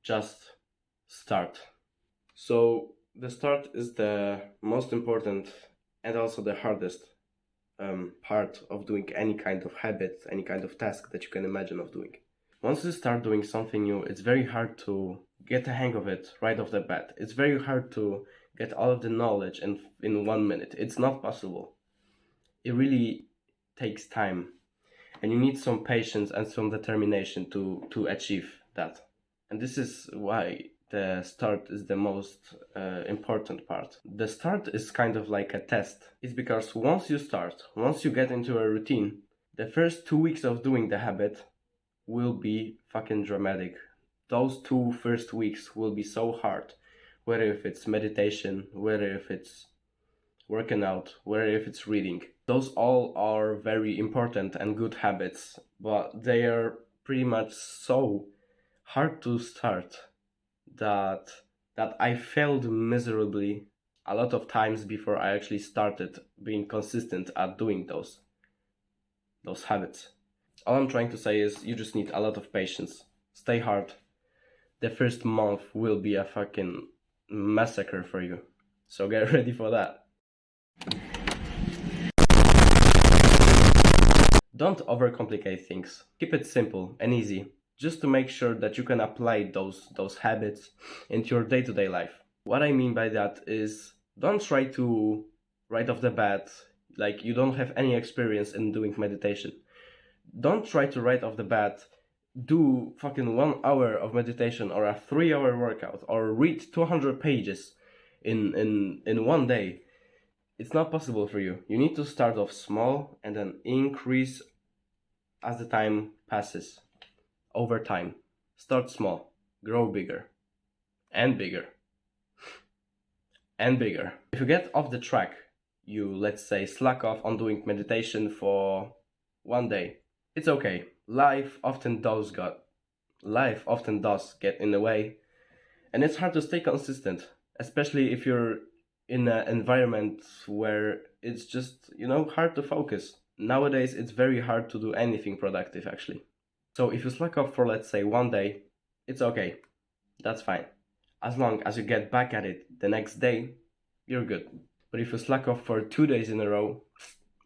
just start. So the start is the most important and also the hardest part of doing any kind of habit, any kind of task that you can imagine of doing. Once you start doing something new, it's very hard to get the hang of it right off the bat. It's very hard to get all of the knowledge in 1 minute. It's not possible. It really takes time, and you need some patience and some determination to achieve that. And this is why the start is the most important part. The start is kind of like a test. It's because once you get into a routine, the first 2 weeks of doing the habit will be fucking dramatic. Those 2 first weeks will be so hard, whether if it's meditation, whether if it's working out, whether if it's reading. Those all are very important and good habits, but they are pretty much so hard to start that I failed miserably a lot of times before I actually started being consistent at doing those habits. All I'm trying to say is you just need a lot of patience. Stay hard. The first month will be a fucking massacre for you. So get ready for that. Don't overcomplicate things. Keep it simple and easy, just to make sure that you can apply those habits into your day-to-day life. What I mean by that is don't try to, right off the bat, like you don't have any experience in doing meditation. Don't try to right off the bat do fucking 1 hour of meditation or a 3-hour workout or read 200 pages in 1 day. It's not possible for you. You need to start off small and then increase as the time passes. Over time. Start small, grow bigger and bigger and bigger. If you get off the track, you, let's say, slack off on doing meditation for 1 day, it's okay. Life often does get in the way, and it's hard to stay consistent, especially if you're in an environment where it's just, hard to focus. Nowadays, it's very hard to do anything productive, actually. So if you slack off for, let's say, 1 day, it's okay. That's fine. As long as you get back at it the next day, you're good. But if you slack off for 2 days in a row,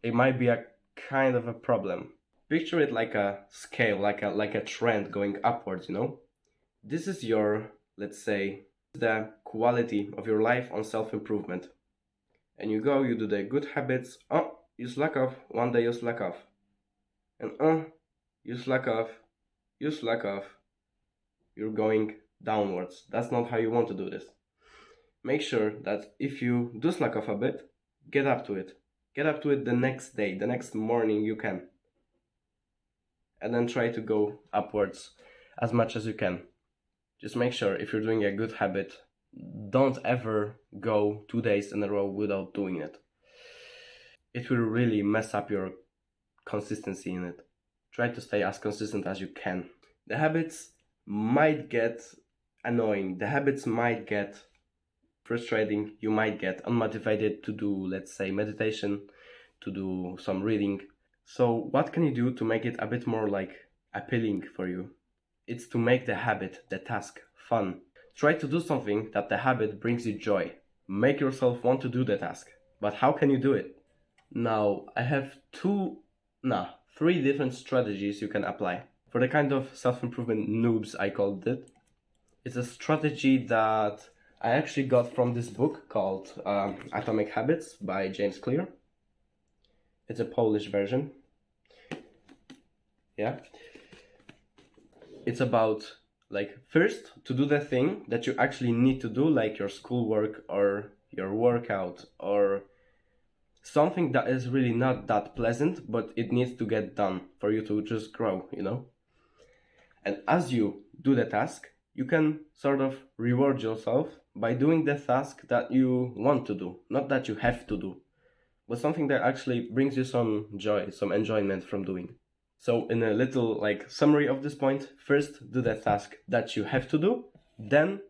it might be a kind of a problem. Picture it like a scale, like a trend going upwards, This is your, let's say, the quality of your life on self-improvement. And you do the good habits. You slack off. 1 day you slack off. And you slack off. You're going downwards. That's not how you want to do this. Make sure that if you do slack off a bit, get up to it. Get up to it the next day, the next morning you can. And then try to go upwards as much as you can. Just make sure if you're doing a good habit, don't ever go 2 days in a row without doing it. It will really mess up your consistency in it. Try to stay as consistent as you can. The habits might get annoying. The habits might get frustrating. You might get unmotivated to do, let's say, meditation, to do some reading. So what can you do to make it a bit more appealing for you? It's to make the habit, the task, fun. Try to do something that the habit brings you joy. Make yourself want to do the task. But how can you do it? Now, I have 3 different strategies you can apply. For the kind of self-improvement noobs, I called it. It's a strategy that I actually got from this book called Atomic Habits by James Clear. It's a Polish version. Yeah. It's about, first, to do the thing that you actually need to do, like your schoolwork or your workout or something that is really not that pleasant, but it needs to get done for you to just grow, And as you do the task, you can sort of reward yourself by doing the task that you want to do, not that you have to do, but something that actually brings you some joy, some enjoyment from doing. So in a little summary of this point, first do the task that you have to do, then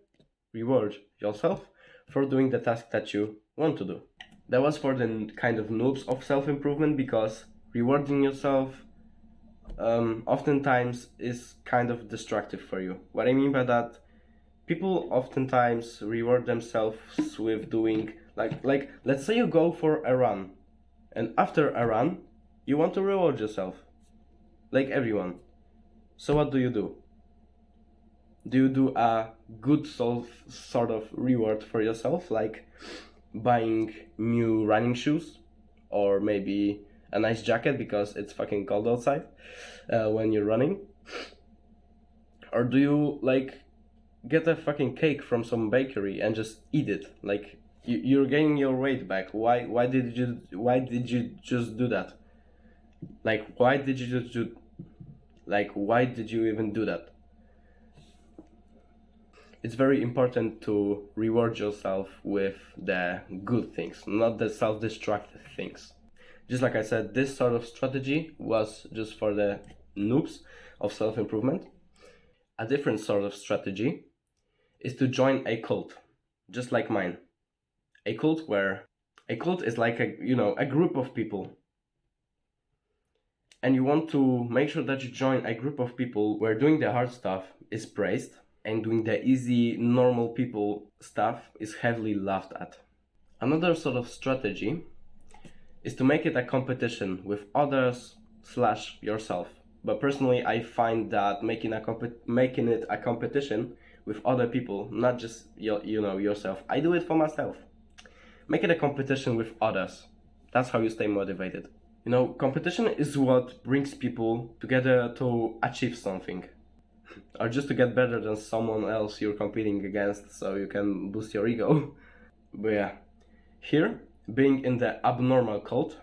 reward yourself for doing the task that you want to do. That was for the kind of noobs of self-improvement, because rewarding yourself oftentimes is kind of destructive for you. What I mean by that, People oftentimes reward themselves with doing like let's say you go for a run, and after a run you want to reward yourself, like everyone. So what do? Do you do a good sort of reward for yourself, like buying new running shoes, or maybe a nice jacket because it's fucking cold outside when you're running? Or do you like get a fucking cake from some bakery and just eat it? Like you're gaining your weight back. Why did you just do that? Like why did you just do like why did you even do that? It's very important to reward yourself with the good things, not the self-destructive things. Just like I said, this sort of strategy was just for the noobs of self-improvement. A different sort of strategy is to join a cult, just like mine. A cult is like a group of people. And you want to make sure that you join a group of people where doing the hard stuff is praised and doing the easy, normal people stuff is heavily laughed at. Another sort of strategy is to make it a competition with others / yourself. But personally, I find that making it a competition with other people, not just yourself. I do it for myself. Make it a competition with others. That's how you stay motivated. Competition is what brings people together to achieve something, or just to get better than someone else you're competing against, so you can boost your ego. But yeah, here, being in the abnormal cult,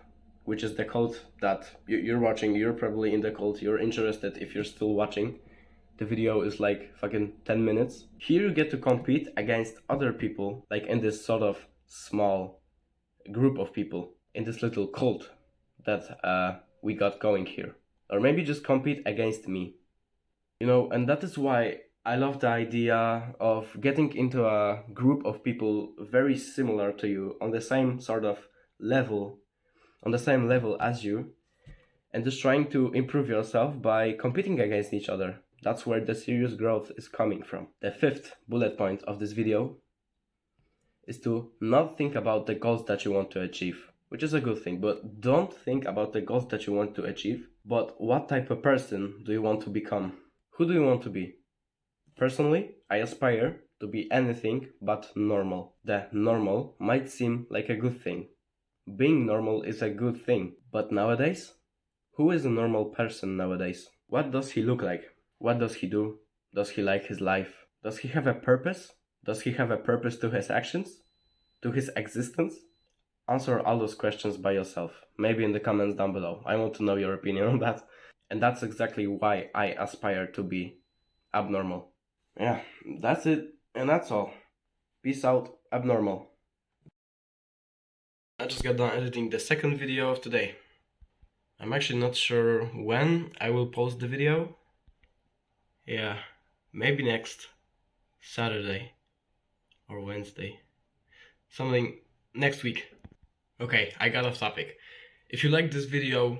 which is the cult that you're watching, you're probably in the cult, you're interested if you're still watching. The video is like fucking 10 minutes. Here you get to compete against other people, like in this sort of small group of people, in this little cult that we got going here. Or maybe just compete against me. And that is why I love the idea of getting into a group of people very similar to you, on the same sort of level, on the same level as you, and just trying to improve yourself by competing against each other. That's where the serious growth is coming from. The 5th bullet point of this video is to not think about the goals that you want to achieve, which is a good thing, but don't think about the goals that you want to achieve, but what type of person do you want to become? Who do you want to be? Personally, I aspire to be anything but normal. The normal might seem like a good thing. Being normal is a good thing, but nowadays? Who is a normal person nowadays? What does he look like? What does he do? Does he like his life? Does he have a purpose? Does he have a purpose to his actions? To his existence? Answer all those questions by yourself, maybe in the comments down below. I want to know your opinion on that. And that's exactly why I aspire to be abnormal. Yeah, that's it, and that's all. Peace out, abnormal. I just got done editing the 2nd video of today. I'm actually not sure when I will post the video. Yeah, maybe next Saturday or Wednesday. Something next week. Okay, I got off topic. If you like this video,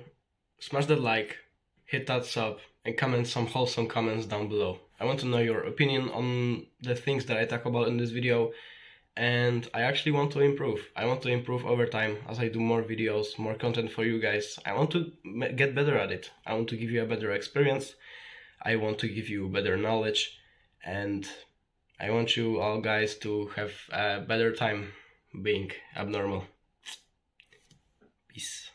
smash that like, hit that sub, and comment some wholesome comments down below. I want to know your opinion on the things that I talk about in this video, and I actually want to improve. I want to improve over time as I do more videos, more content for you guys. I want to get better at it. I want to give you a better experience. I want to give you better knowledge, and I want you all guys to have a better time being abnormal. Peace.